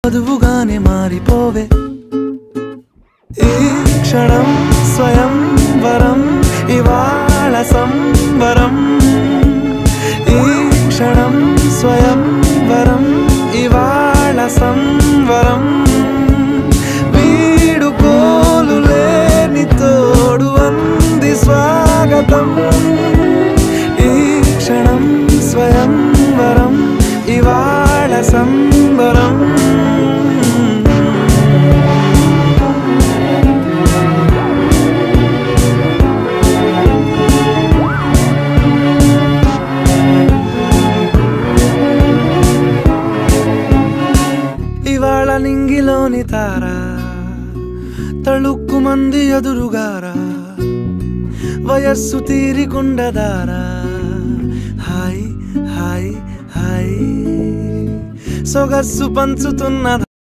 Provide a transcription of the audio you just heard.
వధువుగానే మారిపోవే ఈ క్షణం స్వయంవరం ఇవాళ సంబరం ఈ క్షణం స్వయంవరం ఇవాళ సంవరం వీడుకోలు లేని తోడు అంది స్వాగతం ఈ క్షణం స్వయంవరం ఇవాళ సంబరం ఇవాళ నింగిలోని తారా తళుక్కు మంది ఎదురుగారా వయస్సు తీరికుండదారా హాయ్ హాయ్ హాయ్ సొగస్సు పంచుతున్న